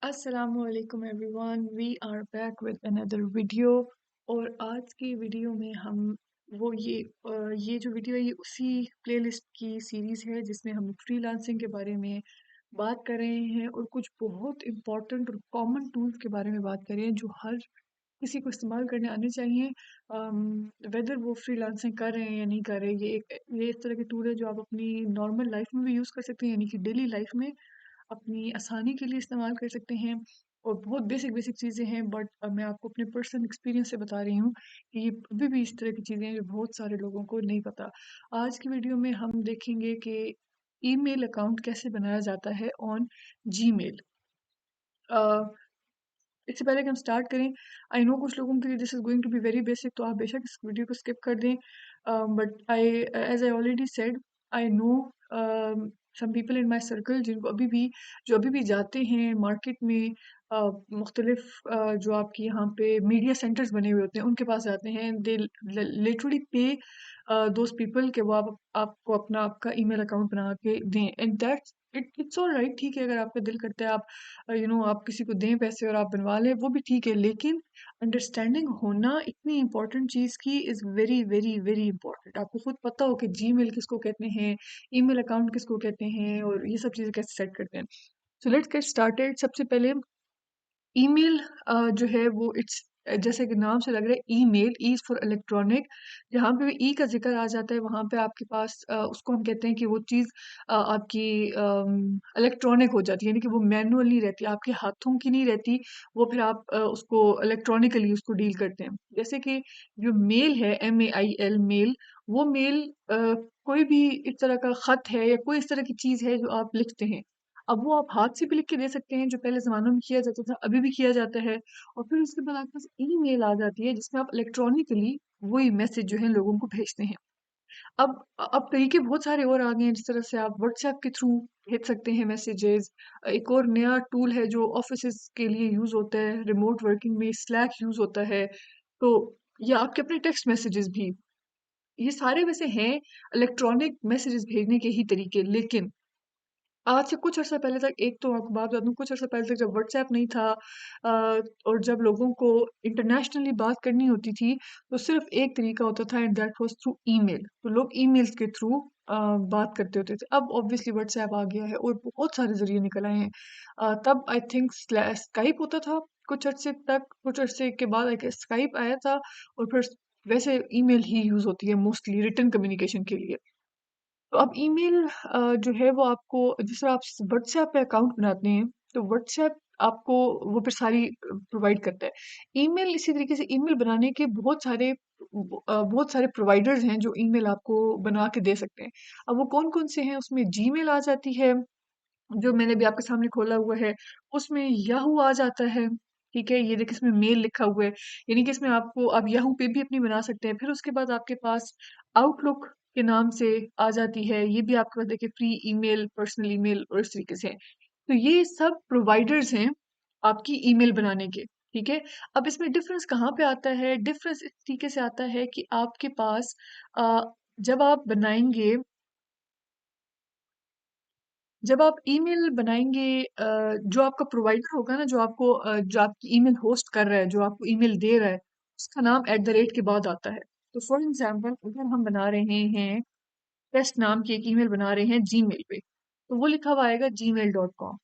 Assalamualaikum everyone, we are back with another video। और आज की वीडियो में हम वो ये जो वीडियो है ये उसी प्लेलिस्ट की सीरीज़ है जिसमें हम फ्रीलांसिंग के बारे में बात कर रहे हैं और कुछ बहुत इम्पोर्टेंट और कॉमन टूल्स के बारे में बात कर रहे हैं जो हर किसी को इस्तेमाल करने आने चाहिए। वेदर वो फ्रीलांसिंग कर रहे हैं या नहीं कर रहे, ये इस तरह के टूल है जो आप अपनी नॉर्मल लाइफ में भी यूज़ कर सकते हैं, यानी कि डेली लाइफ में अपनी आसानी के लिए इस्तेमाल कर सकते हैं। और बहुत बेसिक बेसिक चीज़ें हैं, बट मैं आपको अपने पर्सनल एक्सपीरियंस से बता रही हूँ कि ये अभी भी इस तरह की चीज़ें हैं जो बहुत सारे लोगों को नहीं पता। आज की वीडियो में हम देखेंगे कि ईमेल अकाउंट कैसे बनाया जाता है ऑन जीमेल। इससे पहले कि हम स्टार्ट करें, आई नो कुछ लोगों के लिए this is going to be very basic, तो आप बेशक इस वीडियो को स्किप कर दें। But I as I already said, I know some people in my circle जिनको अभी भी जाते हैं मार्केट में, मुख्तलिफ जो आपकी यहाँ पे मीडिया सेंटर्स बने हुए होते हैं उनके पास जाते हैं। दे लिटरली पे दोज पीपल कि वो आपको आपका ईमेल अकाउंट बना के दें, and that's it's all right. ठीक है, अगर आपका दिल करता है आप आप किसी को दें पैसे और आप बनवा लें, वो भी ठीक है, लेकिन अंडरस्टैंडिंग होना इतनी इंपॉर्टेंट चीज़ की is very very very important. आपको खुद पता हो कि जीमेल किसको कहते हैं, ईमेल अकाउंट किसको कहते हैं और ये सब चीज़ें कैसे सेट करते हैं। So let's get started. सबसे पहले ईमेल जो है वो इट्स जैसे कि नाम से लग रहा है email, E is for electronic. जहाँ पे भी ई का ज़िक्र आ जाता है वहाँ पे आपके पास उसको हम कहते हैं कि वो चीज़ आपकी इलेक्ट्रॉनिक हो जाती है, यानी कि वो मैनुअल नहीं रहती, आपके हाथों की नहीं रहती। वो फिर आप उसको इलेक्ट्रॉनिकली उसको डील करते हैं। जैसे कि जो मेल है, MEIL मेल, वो मेल कोई भी इस तरह का ख़त है या कोई इस तरह की चीज़ है जो आप लिखते हैं। अब वो आप हाथ से भी लिख के दे सकते हैं जो पहले ज़मानों में किया जाता था, अभी भी किया जाता है। और फिर उसके बाद आपके पास ईमेल आ जाती है जिसमें आप इलेक्ट्रॉनिकली वही मैसेज जो है लोगों को भेजते हैं। अब तरीके बहुत सारे और आ गए हैं, जिस तरह से आप व्हाट्सएप के थ्रू भेज सकते हैं मैसेजेस। एक और नया टूल है जो ऑफिसेज के लिए यूज़ होता है, रिमोट वर्किंग में स्लैक यूज़ होता है। तो या आपके अपने टेक्स्ट मैसेजेस भी, ये सारे वैसे हैं इलेक्ट्रॉनिक मैसेजेस भेजने के ही तरीके। लेकिन आज से कुछ अर्सा पहले तक, एक तो आपको बात बता दूँ, कुछ अर्सा पहले तक जब व्हाट्सएप नहीं था और जब लोगों को इंटरनेशनली बात करनी होती थी, तो सिर्फ एक तरीका होता था, and that was through email. तो लोग ईमेल्स के थ्रू बात करते होते थे। अब ऑब्वियसली व्हाट्सएप आ गया है और बहुत सारे ज़रिए निकल आए हैं। तब आई थिंक स्काइप होता था कुछ अर्से तक, कुछ अर्से के बाद आई गेस स्काइप आया था, और फिर वैसे ईमेल ही यूज़ होती है मोस्टली रिटन कम्युनिकेशन के लिए। तो अब ईमेल जो है वो आपको, जिस तरह आप व्हाट्सएप पे अकाउंट बनाते हैं, तो व्हाट्सएप आपको वो फिर सारी प्रोवाइड करता है। ईमेल इसी तरीके से, ईमेल बनाने के बहुत सारे प्रोवाइडर्स हैं जो ईमेल आपको बना के दे सकते हैं। अब वो कौन कौन से हैं, उसमें जीमेल आ जाती है जो मैंने भी आपके सामने खोला हुआ है, उसमें याहू आ जाता है। ठीक है, ये देखिए इसमें मेल लिखा हुआ है, यानी कि इसमें आपको आप याहू पे भी अपनी बना सकते हैं। फिर उसके बाद आपके पास आउटलुक के नाम से आ जाती है, ये भी आपके पास देखिए फ्री ईमेल, पर्सनल ईमेल और इस तरीके से है। तो ये सब प्रोवाइडर्स हैं आपकी ईमेल बनाने के। ठीक है, अब इसमें डिफरेंस कहाँ पे आता है? डिफरेंस इस तरीके से आता है कि आपके पास अ, जब आप बनाएंगे जब आप ईमेल बनाएँगे, जो आपका प्रोवाइडर होगा ना, जो आपकी ईमेल होस्ट कर रहा है, जो आपको ईमेल दे रहा है, उसका नाम एट द रेट के बाद आता है। तो फॉर एग्ज़ाम्पल अगर हम बना रहे हैं, टेस्ट नाम की एक ईमेल बना रहे हैं जीमेल पे, तो वो लिखा हुआ आएगा gmail.com।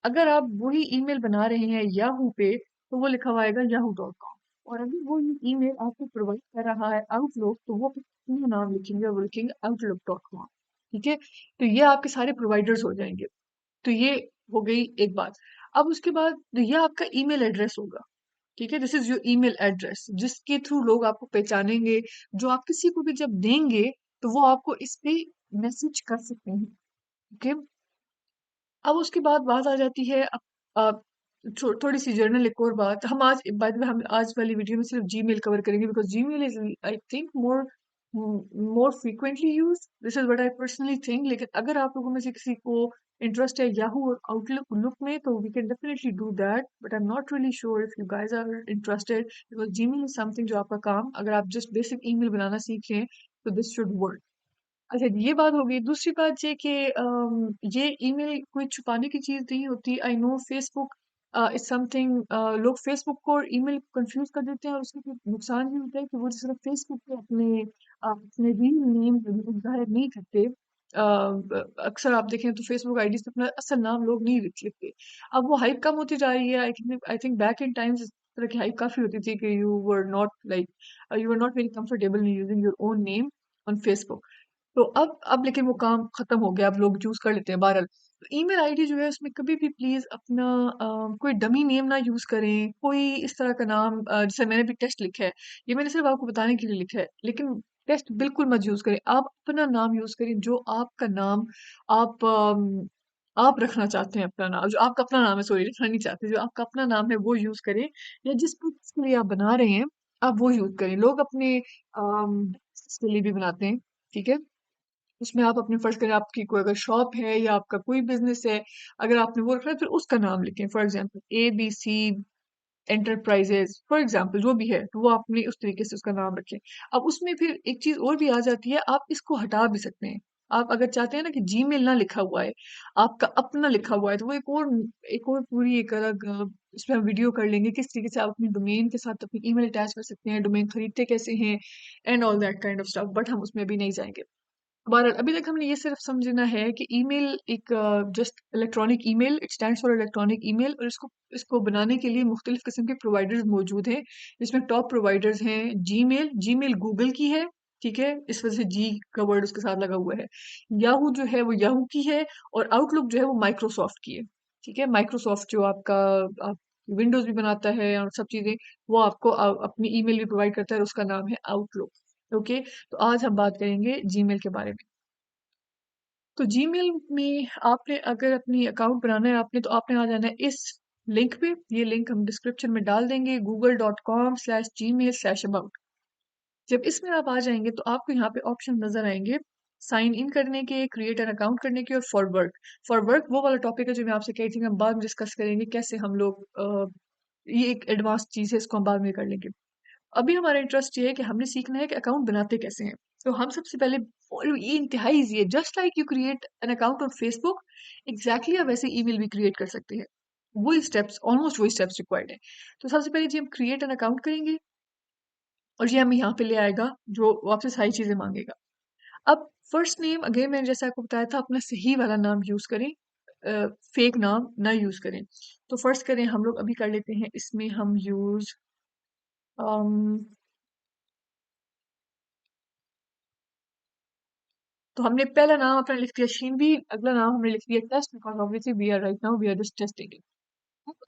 अगर आप वही ईमेल बना रहे हैं याहू पे, तो वो लिखा हुआ आएगा yahoo.com। और अगर वो ईमेल आपको प्रोवाइड कर रहा है आउटलुक, तो वो अपना नाम लिखेंगे और वो लिखेंगे outlook.com। ठीक है, तो ये आपके सारे प्रोवाइडर्स हो जाएंगे। तो ये हो गई एक बात। अब उसके बाद ये आपका ईमेल एड्रेस होगा। ठीक है, this is your email address जिसके थ्रू लोग आपको पहचानेंगे, जो आप किसी को भी जब देंगे तो वो आपको इस पे मैसेज कर सकते हैं। ओके, अब उसके बाद बात आ जाती है थोड़ी सी जर्नल। एक और बात, हम आज बाद में हम आज वाली वीडियो में सिर्फ जीमेल कवर करेंगे, because Gmail is I think more frequently use, this is what I personally think. लेकिन अगर आप लोगों में से किसी को इंटरेस्ट है याहू और आउटलुक लुक में, तो we can definitely do that, but I am not really sure if you guys are interested, because Gmail is something जो आपका काम, अगर आप जस्ट बेसिक ईमेल बनाना सीख रहे हैं, तो दिस शुड वर्क। अच्छा, ये बात हो गई। दूसरी बात ये कि ये ईमेल कोई छुपाने की चीज़ नहीं होती। I know Facebook it's something, लोग फेसबुक को और ईमेल को कंफ्यूज कर देते हैं, और उसका फिर नुकसान भी होता है कि वो सिर्फ फेसबुक पे अपने रियल नेम जाहिर नहीं करते। अक्सर आप देखें तो फेसबुक आईडी से अपना असल नाम लोग नहीं लिखते। अब वो हाइप कम होती जा रही है। I think back in times इस तरह की हाइप काफी होती थी कि you were not very comfortable in using your own name on Facebook. तो अब लेकिन वो काम खत्म हो गया, अब लोग चूज कर लेते हैं। बहरहाल, ईमेल आईडी जो है उसमें कभी भी प्लीज अपना कोई डमी नेम ना यूज करें, कोई इस तरह का नाम, जैसे मैंने भी टेस्ट लिखा है, ये मैंने सिर्फ आपको बताने के लिए लिखा है, लेकिन टेस्ट बिल्कुल मत यूज करें। आप अपना नाम यूज करें, जो आपका नाम आप आप रखना चाहते हैं, अपना नाम जो आपका अपना नाम है, सॉरी रखना नहीं चाहते, जो आपका अपना नाम है वो यूज करें, या जिस purpose के लिए आप बना रहे हैं आप वो यूज करें। लोग अपने business के लिए भी बनाते हैं, ठीक है। उसमें आप अपने फर्ज करें, आपकी कोई अगर शॉप है या आपका कोई बिजनेस है, अगर आपने वो रखना है फिर उसका नाम लिखें। For example ABC enterprises, for example जो भी है, तो वो आपने उस तरीके से उसका नाम रखें। अब उसमें फिर एक चीज और भी आ जाती है, आप इसको हटा भी सकते हैं। आप अगर चाहते हैं ना कि जीमेल ना लिखा हुआ है, आपका अपना लिखा हुआ है, तो वो एक और पूरी एक अलग इसमें हम वीडियो कर लेंगे किस तरीके से आप अपनी डोमेन के साथ अपनी ईमेल अटैच कर सकते हैं, डोमेन खरीदते कैसे हैं, and all that kind of stuff, but हम उसमें अभी नहीं जाएंगे। बहरहाल अभी तक हमने ये सिर्फ समझना है कि ईमेल एक just electronic email, it stands for electronic email, और इसको इसको बनाने के लिए मुख्तलिफ किस्म के प्रोवाइडर्स मौजूद हैं। जिसमें टॉप प्रोवाइडर्स हैं जीमेल। जीमेल गूगल की है, ठीक है, इस वजह से जी का वर्ड उसके साथ लगा हुआ है। याहू जो है वो याहू की है, और आउटलुक जो है वो माइक्रोसॉफ्ट की है, ठीक है। माइक्रोसॉफ्ट जो आप विंडोज भी बनाता है और सब चीजें, वो आपको अपनी ईमेल भी प्रोवाइड करता है, और उसका नाम है आउटलुक। ओके, तो आज हम बात करेंगे जीमेल के बारे में। तो जीमेल में आपने अगर अपनी अकाउंट बनाना है आपने, तो आपने आ जाना है इस लिंक पे। ये लिंक हम डिस्क्रिप्शन में डाल देंगे, google.com/gmail/about। जब इसमें आप आ जाएंगे तो आपको यहाँ पे ऑप्शन नजर आएंगे साइन इन करने के, क्रिएट एन अकाउंट करने के, और फॉर वर्क वो वाला टॉपिक है जो मैं आपसे कही थी कि हम बाद में डिस्कस करेंगे कैसे हम लोग ये एक एडवांस चीज है, इसको हम बाद में कर लेंगे। अभी हमारा इंटरेस्ट ये है कि हमने सीखना है कि अकाउंट बनाते कैसे हैं। तो हम सबसे पहले, और ये इंतहाई इजी है, just like you create an account on Facebook, exactly आप वैसे ईमेल भी क्रिएट कर सकते हैं। वही स्टेप्स, ऑलमोस्ट वही स्टेप्स रिक्वायर्ड है। तो सबसे पहले जी हम क्रिएट एन अकाउंट करेंगे, और ये हमें यहाँ पे ले आएगा जो वो आपसे सारी चीजें मांगेगा। अब फर्स्ट नेम, अगेन मैंने जैसे आपको बताया था, अपना सही वाला नाम यूज करें, फेक नाम ना यूज करें। तो फर्स्ट करें हम लोग, अभी कर लेते हैं इसमें हम यूज, तो हमने पहला नाम अपना लिख दिया शीनवी, अगला नाम हमने लिख दिया test, because obviously we are right now we are just testing it.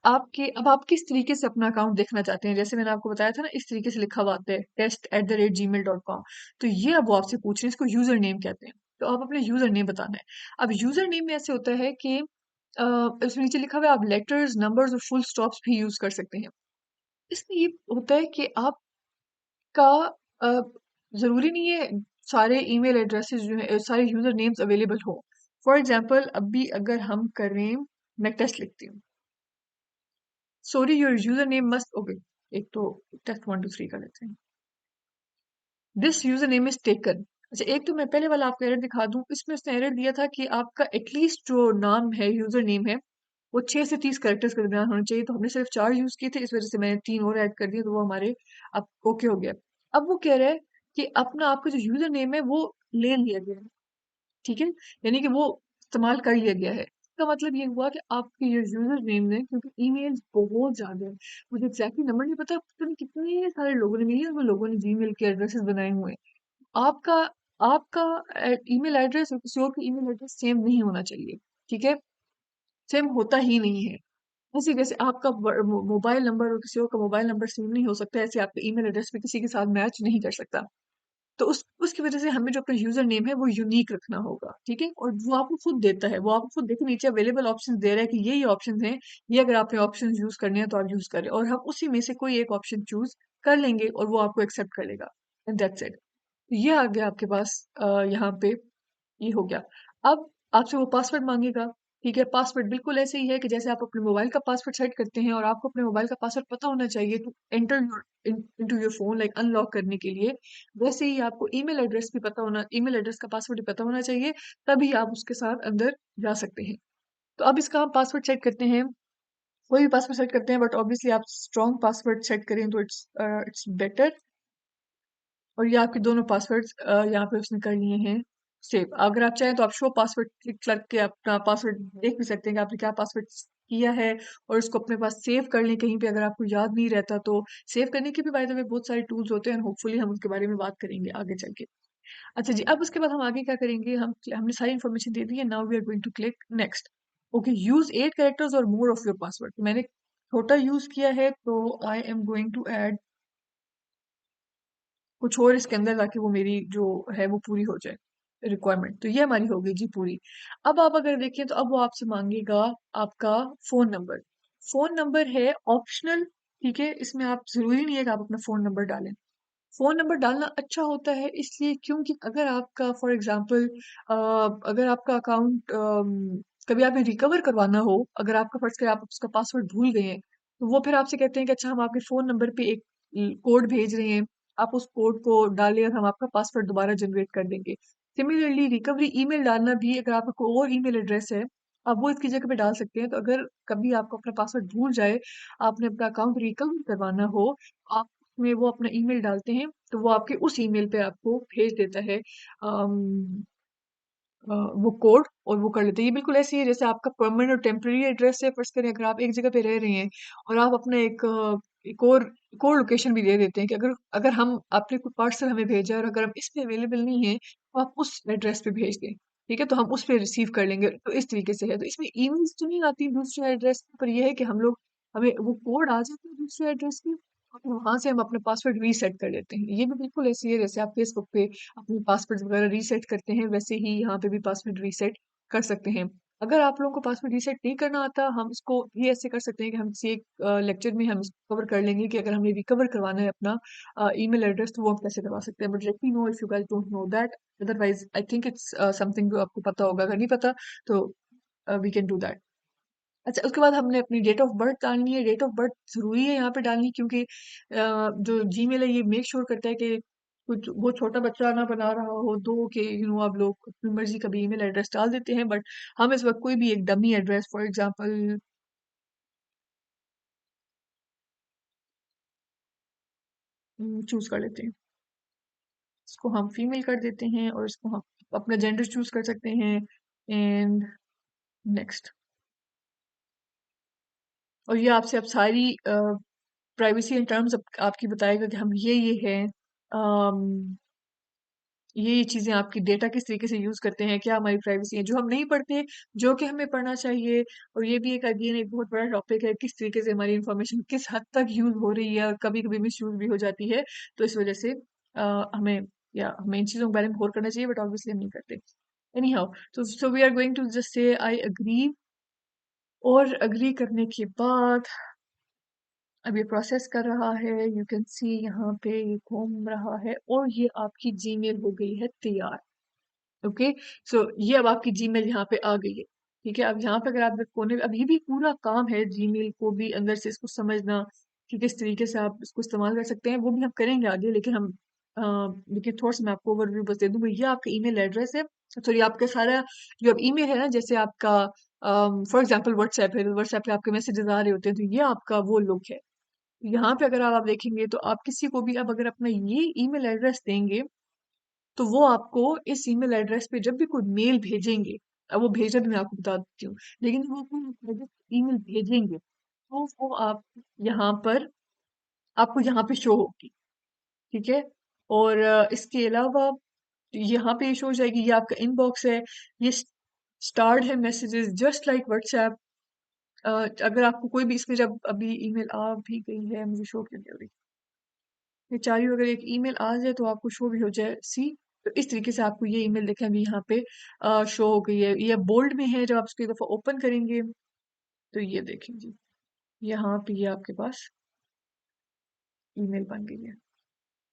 अब आप किस तरीके से अपना अकाउंट देखना चाहते हैं, जैसे मैंने आपको बताया था ना, इस तरीके से लिखा हुआ आता है test@gmail.com। तो ये अब वो आपसे पूछ रहे हैं, इसको यूजर नेम कहते हैं। तो आप अपने यूजर नेम बताना है। अब यूजर नेम में ऐसे होता है कि उसमें नीचे लिखा हुआ है, आप लेटर्स, नंबर्स और फुल स्टॉप्स भी यूज कर सकते हैं। इसमें ये होता है कि का अ, जरूरी नहीं है सारे ईमेल एड्रेसेस जो है, सारे यूजर नेम्स अवेलेबल हो। फॉर एग्जांपल अभी अगर हम करें, मैं टेस्ट लिखती हूँ, sorry your user name must, okay, एक तो टेस्ट 1 2 3 कर लेते हैं। This user name is taken. अच्छा, एक तो मैं पहले वाला आपको एरर दिखा दूं, इसमें उसने एरर दिया था कि आपका एटलीस्ट जो नाम है, यूजर नेम है, वो 6 से 30 कैरेक्टर्स के दरमियान होना चाहिए। तो हमने सिर्फ 4 यूज किए थे, इस वजह से मैंने 3 और ऐड कर दिए, तो वो हमारे अब ओके हो गया। अब वो कह रहा है कि अपना आपका जो यूजर नेम है वो ले लिया गया है, ठीक है, यानी कि वो इस्तेमाल कर लिया गया है। इसका मतलब ये हुआ कि आपके ये यूजर नेम ने, क्योंकि ईमेल्स बहुत ज्यादा है, मुझे एग्जैक्टली नंबर नहीं पता, पता नहीं कितने सारे लोगों ने, मिलियन में लोगों ने जीमेल के एड्रेसेस बनाए हुए हैं। आपका आपका ईमेल एड्रेस और किसी और का ईमेल एड्रेस सेम नहीं होना चाहिए, ठीक है, सेम होता ही नहीं है। ऐसे जैसे आपका मोबाइल नंबर और किसी और का मोबाइल नंबर सेम नहीं हो सकता, ऐसे आपका ईमेल एड्रेस भी किसी के साथ मैच नहीं कर सकता। तो उसकी वजह से हमें जो अपना यूजर नेम है वो यूनिक रखना होगा, ठीक है। और वो आपको खुद देता है, वो आपको खुद देखिए नीचे अवेलेबल ऑप्शन दे रहा है कि ये ऑप्शन हैं, ये अगर आपने ऑप्शन यूज करने हैं तो आप यूज करें, और हम उसी में से कोई एक ऑप्शन चूज कर लेंगे और वो आपको एक्सेप्ट कर लेगा, एंड दैट्स इट। ये आ गया आपके पास, यहाँ पे ये हो गया। अब आपसे वो पासवर्ड मांगेगा, ठीक है। पासवर्ड बिल्कुल ऐसे ही है कि जैसे आप अपने मोबाइल का पासवर्ड सेट करते हैं, और आपको अपने मोबाइल का पासवर्ड पता होना चाहिए to enter your into your phone, like unlock करने के लिए, वैसे ही आपको ईमेल एड्रेस भी पता होना, ईमेल एड्रेस का पासवर्ड भी पता होना चाहिए, तभी आप उसके साथ अंदर जा सकते हैं। तो अब इसका हम पासवर्ड सेट करते हैं। कोई भी पासवर्ड सेट करते हैं, बट ऑब्वियसली आप स्ट्रॉन्ग पासवर्ड सेट करें तो इट्स बेटर। और ये आपके दोनों पासवर्ड्स यहाँ पे उसने कर लिए हैं सेव। अगर आप चाहें तो आप शो पासवर्ड क्लिक करके अपना पासवर्ड देख भी सकते हैं कि आपने क्या पासवर्ड किया है, और उसको अपने पास सेव कर लें कहीं पे, अगर आपको याद नहीं रहता तो। सेव करने के भी बाय द वे बहुत सारे टूल्स होते हैं, होपफुली हम उसके बारे में बात करेंगे आगे चल के। अच्छा जी, अब उसके बाद हम आगे क्या करेंगे, हमने सारी इन्फॉर्मेशन दे दी है। Now we are going to click next. Okay, use 8 characters और मोर ऑफ योर पासवर्ड। मैंने छोटा यूज किया है तो I am going to add कुछ और इसके अंदर, ताकि वो मेरी जो है वो पूरी हो जाए रिक्वायरमेंट। तो ये हमारी हो गई जी पूरी। अब आप अगर देखें तो अब वो आपसे मांगेगा आपका फोन नंबर। फोन नंबर है ऑप्शनल, ठीक है, इसमें आप जरूरी नहीं है कि आप अपना फोन नंबर डालें। फोन नंबर डालना अच्छा होता है इसलिए क्योंकि अगर आपका फॉर एग्जांपल अगर आपका अकाउंट कभी आपने रिकवर करवाना हो, अगर आपका फर्ज करें आप उसका पासवर्ड भूल गए हैं, तो वो फिर आपसे कहते हैं कि अच्छा हम आपके फोन नंबर पे एक कोड भेज रहे हैं, आप उस कोड को डालें और हम आपका पासवर्ड दोबारा जनरेट कर देंगे। सिमिलरली रिकवरी ईमेल डालना भी, अगर आपका कोई और ईमेल एड्रेस है आप वो इसकी जगह पे डाल सकते हैं। तो अगर कभी आपको अपना पासवर्ड भूल जाए, आपने अपना अकाउंट रिकवर करवाना हो, आप में वो अपना ईमेल डालते हैं तो वो आपके उस ईमेल पे आपको भेज देता है वो कोड, और वो कर लेते हैं। ये बिल्कुल ऐसे ही है जैसे आपका परमानेंट और टेम्पररी एड्रेस है। फर्ज करें अगर आप एक जगह पे रह रहे हैं और आप अपना एक और लोकेशन भी दे देते हैं कि अगर अगर हम आपने कोई पार्सल हमें भेजा है और अगर हम इस पे अवेलेबल नहीं है तो आप उस एड्रेस पे भेज दें, ठीक है, तो हम उस पे रिसीव कर लेंगे। तो इस तरीके से है। तो इसमें ईमेल्स तो नहीं आती दूसरे एड्रेस पर, यह है कि हम लोग, हमें वो कोड आ जाता है दूसरे एड्रेस पे और वहां से हम अपना पासवर्ड रीसेट कर लेते हैं। ये भी बिल्कुल ऐसी है जैसे आप फेसबुक पे अपने पासवर्ड वगैरह रीसेट करते हैं, वैसे ही यहाँ पे भी पासवर्ड रीसेट कर सकते हैं। अगर आप लोगों को पासवर्ड रीसेट नहीं करना आता, हम इसको भी ऐसे कर सकते हैं कि हम किसी एक लेक्चर में हम इसको कवर कर लेंगे कि अगर हमें रिकवर करवाना है अपना ईमेल एड्रेस तो वो हम कैसे करवा सकते हैं। But let me know if you guys don't know that, otherwise I think it's something जो आपको पता होगा। अगर नहीं पता तो वी कैन डू दैट। अच्छा, उसके बाद हमने अपनी डेट ऑफ बर्थ डालनी है। डेट ऑफ बर्थ जरूरी है यहाँ पे डालनी, क्योंकि जो जीमेल है ये मेक श्योर करता है कि कुछ वो छोटा बच्चा ना बना रहा हो दो कि आप लोग अपनी मर्जी का भी ईमेल एड्रेस डाल देते हैं। बट हम इस वक्त कोई भी एक dummy address for example choose कर लेते हैं। इसको हम फीमेल कर देते हैं और इसको हम अपना जेंडर चूज कर सकते हैं। And next. और ये आपसे अब सारी प्राइवेसी एंड टर्म्स आपकी बताएगा कि हम ये है, ये चीजें आपकी डेटा किस तरीके से यूज करते हैं, क्या हमारी प्राइवेसी है जो हम नहीं पढ़ते, जो कि हमें पढ़ना चाहिए। और ये भी एक अगेन एक बहुत बड़ा टॉपिक है, किस तरीके से हमारी इंफॉर्मेशन किस हद तक यूज हो रही है और कभी कभी मिस यूज भी हो जाती है। तो इस वजह से हमें या हमें इन चीजों के बारे में गौर करना चाहिए, बट ऑब्वियसली हम नहीं करते। Anyhow, so we are going to just say I agree. और अग्री करने के बाद अब ये प्रोसेस कर रहा है, यू कैन सी यहाँ पे ये घूम रहा है और ये आपकी जीमेल हो गई है तैयार। ओके, सो ये अब आपकी जीमेल यहाँ पे आ गई है। ठीक है, अब यहाँ पे अगर आप कोने अब ये भी पूरा काम है जीमेल को भी अंदर से इसको समझना कि किस तरीके से आप इसको इस्तेमाल कर सकते हैं, वो भी हम करेंगे आगे। लेकिन हम देखिए थोड़ा सा मैं आपको ओवरव्यू बस दे दूँ। ये आपका ईमेल एड्रेस है, सॉरी आपका सारा जो अब ईमेल है ना, जैसे आपका फॉर एग्जाम्पल व्हाट्सएप है, व्हाट्सएप पे आपके मैसेजेस आ रहे होते हैं, तो ये आपका वो लुक है। यहाँ पे अगर आप देखेंगे तो आप किसी को भी अब अगर अपना ये ईमेल एड्रेस देंगे तो वो आपको इस ईमेल एड्रेस पे जब भी कोई मेल भेजेंगे, अब वो भेजा भी मैं आपको बता देती हूँ, लेकिन वो कोई ईमेल भेजेंगे तो वो आप यहाँ पर आपको यहाँ पे शो होगी। ठीक है, और इसके अलावा यहाँ पे शो हो जाएगी, ये आपका इनबॉक्स है, ये स्टार्ट है मैसेजेस जस्ट लाइक व्हाट्सएप। अगर आपको कोई भी इसमें जब अभी ईमेल आ भी गई है, मुझे शो क्यों नहीं हो रही, मैं चाह रही हूँ अगर एक ईमेल आ जाए तो आपको शो भी हो जाए सी। तो इस तरीके से आपको ये ईमेल देखें अभी यहाँ पे शो हो गई है, ये बोल्ड में है। जब आप इसको एक दफा ओपन करेंगे तो ये देखें जी, यहाँ पे ये आपके पास ईमेल बन गई है।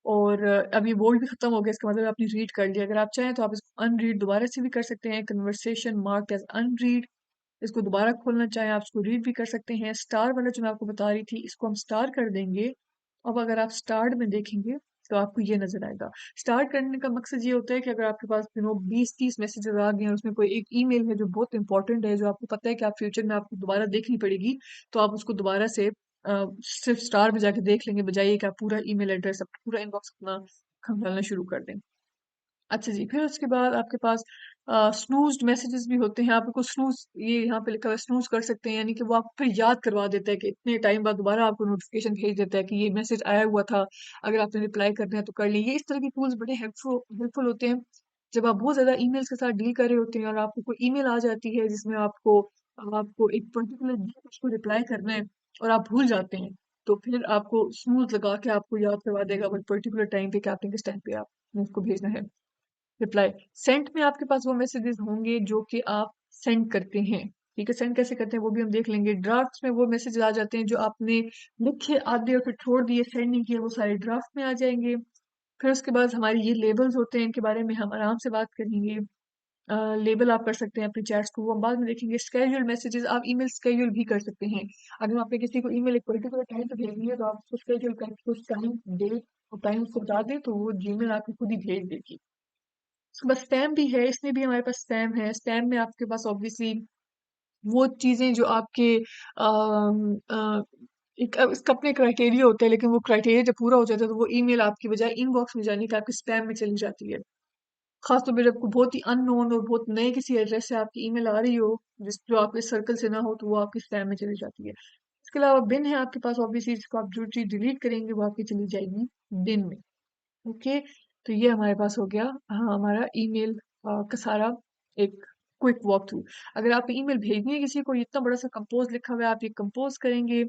और अब ये बोल्ड भी खत्म हो गया, इसका मतलब आपने रीड कर लिया। अगर आप चाहें तो आप इसको अनरीड दोबारा से भी कर सकते हैं, कन्वर्सेशन मार्क एज अनरीड। इसको दोबारा खोलना चाहें आप इसको रीड भी कर सकते हैं। स्टार वाला जो मैं आपको बता रही थी, इसको हम स्टार कर देंगे। अब अगर आप स्टार्ट में देखेंगे तो आपको ये नजर आएगा। स्टार्ट करने का मकसद ये होता है कि अगर आपके पास 20-30 मैसेजेस आ गए हैं और उसमें कोई एक ईमेल है जो बहुत इंपॉर्टेंट है, जो आपको पता है कि आप फ्यूचर में आपको दोबारा देखनी पड़ेगी, तो आप उसको दोबारा से सिर्फ स्टार पे जाके देख लेंगे, बजाय कि आप पूरा ईमेल एड्रेस अपना पूरा इनबॉक्स अपना डालना शुरू कर दें। अच्छा जी, फिर उसके बाद आपके पास स्नूज्ड मैसेजेस भी होते हैं। आपको स्नूज, ये यहाँ पे लिखा हुआ है स्नूज कर सकते हैं, यानी कि वो आपको फिर याद करवा देता है कि इतने टाइम बाद दोबारा आपको नोटिफिकेशन भेज देता है कि ये मैसेज आया हुआ था, अगर आपने रिप्लाई करना है तो कर लीजिए। इस तरह के टूल्स बड़े हेल्पफुल हेल्पफुल होते हैं जब आप बहुत ज्यादा ईमेल्स के साथ डील कर रहे होते हैं और आपको कोई ईमेल आ जाती है जिसमें आपको आपको एक पर्टिकुलर दिन उसको रिप्लाई करना है और आप भूल जाते हैं, तो फिर आपको स्नूज लगा के आपको याद करवा देगा वो पर्टिकुलर टाइम पे कि आपने किस टाइम पे आपने उसको भेजना है रिप्लाई। सेंड में आपके पास वो मैसेजेस होंगे जो कि आप सेंड करते हैं। ठीक है, सेंड कैसे करते हैं वो भी हम देख लेंगे। ड्राफ्ट्स में वो मैसेज आ जाते हैं जो आपने लिखे आधे और फिर छोड़ दिए, सेंड नहीं किए, वो सारे ड्राफ्ट में आ जाएंगे। फिर उसके बाद हमारी ये लेबल्स होते हैं, इनके बारे में हम आराम से बात करेंगे। लेबल आप कर सकते हैं अपनी चैट्स को, वो हम बाद में देखेंगे। स्केड्यूल मैसेजेस आप ईमेल स्केड्यूल भी कर सकते हैं। अगर आपने किसी को ईमेल एक पर्टिकुलर टाइम पे भेजनी है तो आप उसको स्केड्यूल करके उस टाइम डेट और टाइम उसको बता दें तो वो जीमेल आपको खुद ही भेज देगी। उसके बाद स्पैम भी है, इसमें भी हमारे पास स्पैम है। स्पैम में आपके पास ऑब्वियसली वो चीजें जो आपके एक इसका अपने क्राइटेरिया होता है, लेकिन वो क्राइटेरिया जब पूरा हो जाता है तो वो ईमेल आपकी बजाय इनबॉक्स में जाने का आपके स्पैम में चली जाती है। खासतौर पर जब बहुत ही अननोन और बहुत नए किसी एड्रेस से आपकी ईमेल आ रही हो, जिस जो आपके सर्कल से ना हो, तो वो आपके स्पैम में चली जाती है। इसके अलावा बिन है आपके पास, ऑब्वियसली जिसको आप जो चीज डिलीट करेंगे वो आपकी चली जाएगी बिन में। ओके, तो ये हमारे पास हो गया, हाँ, हमारा ईमेल का सारा एक क्विक वॉक थ्रू। अगर आप ईमेल भेजनी है किसी को, इतना बड़ा सा कंपोज लिखा हुआ है, आप ये कंपोज करेंगे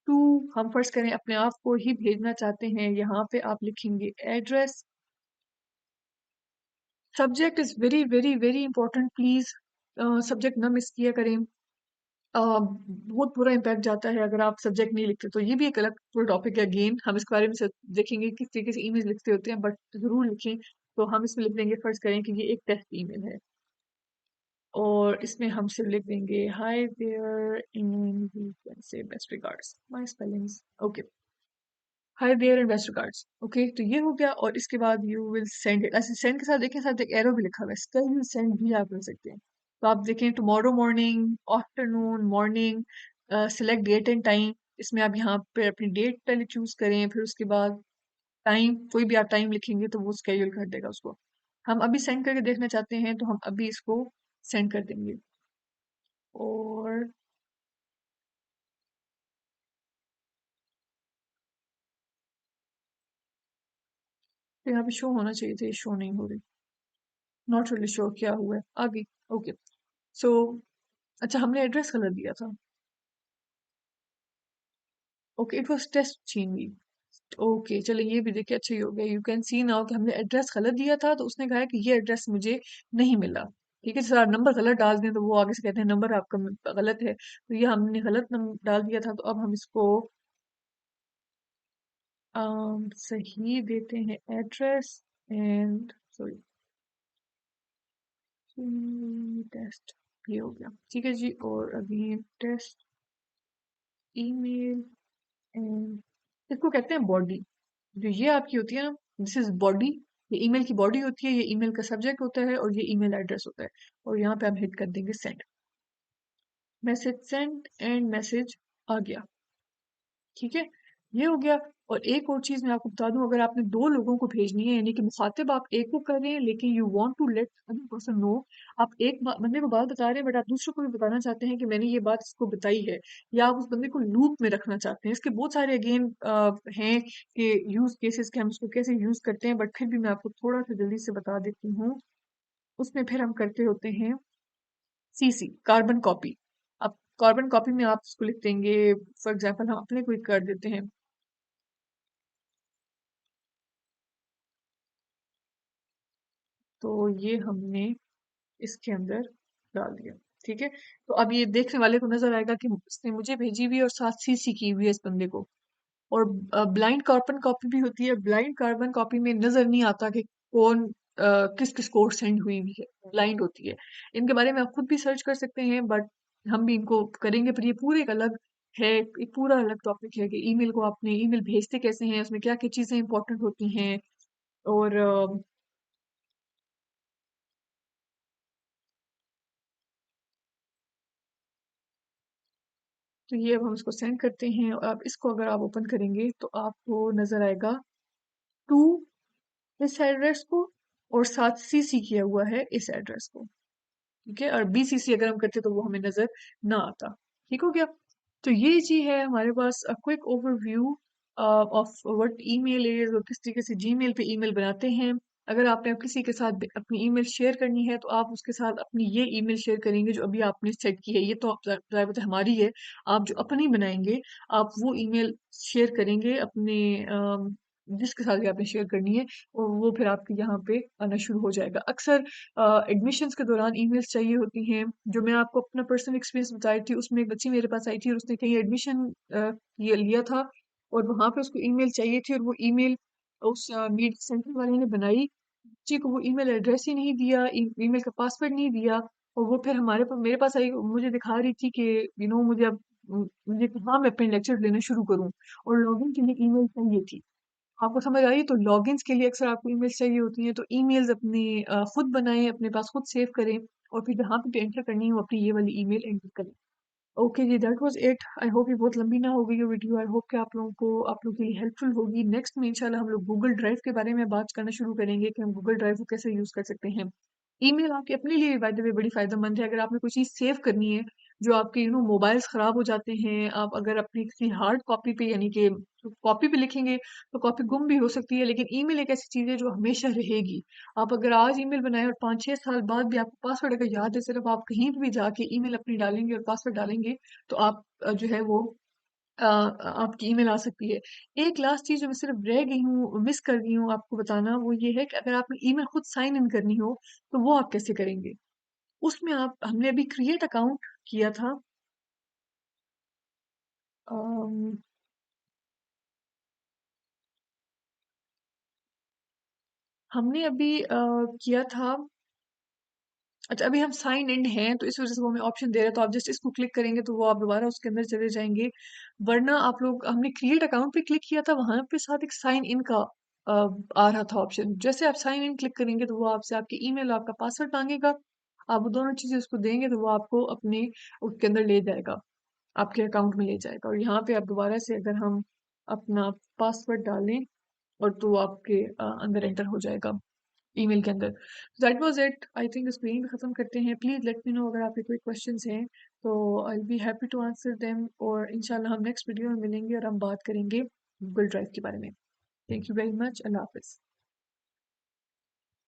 टू, हम फर्स्ट करें अपने आप को ही भेजना चाहते हैं, यहाँ पे आप लिखेंगे address. Subject is very very very important, please subject ना मिस किया करें। बहुत बुरा इम्पैक्ट जाता है अगर आप सब्जेक्ट नहीं लिखते, तो ये भी एक अलग पूरा टॉपिक है। अगेन हम इसके बारे में देखेंगे किस तरीके से ईमेल लिखते होते हैं, बट जरूर लिखें। तो हम इसमें लिख देंगे, फर्ज करें कि ये एक टेस्ट ईमेल है, और इसमें हम सिर्फ लिख देंगे hi there in, we can say best regards, my spellings, okay, hi there and best regards. Okay, तो ये हो गया। और इसके बाद यू विल सेंड इट, ऐसे सेंड के साथ देखें, साथ एक एरो भी लिखा हुआ है, स्टिल यू सेंड भी आप कर सकते हैं। तो आप देखें tomorrow morning, afternoon, morning, select date and time. इसमें आप यहाँ पे अपनी डेट पहले चूज करें, फिर उसके बाद टाइम, कोई भी आप टाइम लिखेंगे तो वो स्केड्यूल कर देगा उसको। हम अभी सेंड करके देखना चाहते हैं तो हम अभी इसको सेंड कर देंगे। और तो यहाँ पे शो होना चाहिए था, ये शो नहीं हो रही। नॉट रियली श्योर क्या हुआ है आगे। ओके, सो अच्छा, हमने एड्रेस गलत दिया था। ओके, इट वाज टेस्ट चीनी। ओके, चलो ये भी देखिए, अच्छा ही हो गया। यू कैन सी नाउ कि हमने एड्रेस गलत दिया था, तो उसने कहा है कि ये एड्रेस मुझे नहीं मिला। ठीक है, जैसे आप नंबर गलत डाल दें तो वो आगे से कहते हैं नंबर आपका गलत है, तो ये हमने गलत नंबर डाल दिया था, तो अब हम इसको सही देते हैं एड्रेस। एंड सॉरी, टेस्ट, ये हो गया। ठीक है जी, और अभी टेस्ट ईमेल, एंड इसको कहते हैं बॉडी। जो ये आपकी होती है ना, दिस इज बॉडी, ये ईमेल की बॉडी होती है, ये ईमेल का सब्जेक्ट होता है और ये ईमेल एड्रेस होता है। और यहाँ पे हम हिट कर देंगे send, message send, and message आ गया। ठीक है, ये हो गया। और एक और चीज मैं आपको बता दूं, अगर आपने दो लोगों को भेजनी है, यानी कि मुखातिब आप एक को कर रहे हैं लेकिन you want to let other person know, आप एक बंदे को बात बता रहे हैं बट आप दूसरे को भी बताना चाहते हैं कि मैंने ये बात इसको बताई है, या आप उस बंदे को लूप में रखना चाहते हैं। इसके बहुत सारे अगेन हैं कि यूज केसेस के हम इसको कैसे यूज करते हैं, बट फिर भी मैं आपको थोड़ा सा जल्दी से बता देती हूँ। उसमें फिर हम करते होते हैं सीसी, कार्बन कॉपी। अब कार्बन कॉपी में आप इसको लिख देंगे, फॉर एग्जाम्पल हम अपने को कर देते हैं, तो ये हमने इसके अंदर डाल दिया। ठीक है, तो अब ये देखने वाले को नजर आएगा कि इसने मुझे भेजी हुई है और साथ सीसी की हुई है इस बंदे को। और ब्लाइंड कार्बन कॉपी भी होती है। ब्लाइंड कार्बन कॉपी में नजर नहीं आता कि कौन किस किस को सेंड हुई हुई है, ब्लाइंड होती है। इनके बारे में आप खुद भी सर्च कर सकते हैं, बट हम भी इनको करेंगे, पर ये पूरे एक अलग है, एक पूरा अलग टॉपिक है कि ईमेल को आपने ईमेल भेजते कैसे हैं, उसमें क्या-क्या चीज़ें इंपॉर्टेंट होती हैं और तो ये अब हम इसको सेंड करते हैं और अब इसको अगर आप ओपन करेंगे तो आपको नज़र आएगा टू इस एड्रेस को और साथ सीसी किया हुआ है इस एड्रेस को। ठीक है, और बीसीसी अगर हम करते तो वो हमें नजर ना आता। ठीक हो गया। तो ये जी है हमारे पास quick overview of what email is और किस तरीके से जीमेल पे ईमेल बनाते हैं। अगर आपने अब किसी के साथ अपनी ईमेल शेयर करनी है तो आप उसके साथ अपनी ये ईमेल शेयर करेंगे जो अभी आपने सेट की है, ये तो प्राइवेट हमारी है। आप जो अपनी बनाएंगे आप वो ईमेल शेयर करेंगे अपने जिसके साथ भी आपने शेयर करनी है और वो फिर आपके यहाँ पे आना शुरू हो जाएगा। अक्सर एडमिशन्स के दौरान ईमेल्स चाहिए होती हैं। जो मैं आपको अपना पर्सनल एक्सपीरियंस बताई थी उसमें एक बच्ची मेरे पास आई थी और उसने कहीं एडमिशन ये लिया था और वहाँ पे उसको ईमेल चाहिए थी और वो ईमेल उस मीड सेंटर वाले ने बनाई। बच्ची को वो ईमेल एड्रेस ही नहीं दिया, ईमेल का पासवर्ड नहीं दिया और वो फिर मेरे पास आई, मुझे दिखा रही थी कि मुझे अब मुझे कहाँ मैं अपने लेक्चर लेना शुरू करूँ और लॉगिन के लिए ईमेल चाहिए थी। आपको समझ आई? तो लॉगिन्स के लिए अक्सर आपको ईमेल्स चाहिए होती हैं, तो ईमेल्स अपनी खुद बनाएं, अपने पास खुद सेव करें और फिर जहाँ पे एंटर करनी हो अपनी ये वाली ईमेल एंटर करें। ओके जी, that was it. I hope ये बहुत लंबी ना हो गई ये वीडियो। आई होप कि आप लोगों के लिए हेल्पफुल होगी। नेक्स्ट में इंशाल्लाह हम लोग गूगल ड्राइव के बारे में बात करना शुरू करेंगे कि हम गूगल ड्राइव को कैसे यूज कर सकते हैं। ईमेल आपके अपने लिए बाय द वे बड़ी फायदेमंद है। अगर आपने कोई चीज सेव करनी है, जो आपके मोबाइल्स खराब हो जाते हैं, आप अगर अपनी किसी हार्ड कॉपी पे यानी कि कॉपी पे लिखेंगे तो कॉपी गुम भी हो सकती है, लेकिन ईमेल एक ऐसी चीज है जो हमेशा रहेगी। आप अगर आज ईमेल बनाए और 5-6 साल बाद भी आपको पासवर्ड अगर याद है, सिर्फ आप कहीं भी जाके ईमेल अपनी डालेंगे और पासवर्ड डालेंगे तो आप जो है वो आपकी ईमेल आ सकती है। एक लास्ट चीज जो मैं सिर्फ रह गई हूँ, मिस कर गई हूँ आपको बताना, वो ये है कि अगर आपने ईमेल खुद साइन इन करनी हो तो वो आप कैसे करेंगे। उसमें आप हमने अभी क्रिएट अकाउंट किया था। अम, हमने अभी किया था। अच्छा, अभी हम साइन इन हैं तो इस वजह से वो हमें ऑप्शन दे रहा है, तो आप जस्ट इसको क्लिक करेंगे तो वो आप दोबारा उसके अंदर चले जाएंगे। वरना आप लोग हमने क्रिएट अकाउंट पे क्लिक किया था, वहां पे साथ एक साइन इन का अ, आ रहा था ऑप्शन। जैसे आप साइन इन क्लिक करेंगे तो वो आपसे आपकी ईमेल आपका पासवर्ड मांगेगा। आप वो दोनों चीजें उसको देंगे तो वो आपको अपने उसके अंदर ले जाएगा, आपके अकाउंट में ले जाएगा। और यहाँ पे आप दोबारा से अगर हम अपना पासवर्ड डालें और तो वो आपके अंदर एंटर हो जाएगा ईमेल के अंदर। That was it. I think इसको यहीं पे खत्म करते हैं। प्लीज लेट मी नो अगर आपके कोई क्वेश्चंस हैं तो I will be happy to answer them और इंशाल्लाह हम नेक्स्ट वीडियो में मिलेंगे और हम बात करेंगे गूगल ड्राइव के बारे में। Thank you very much. Allah Hafiz.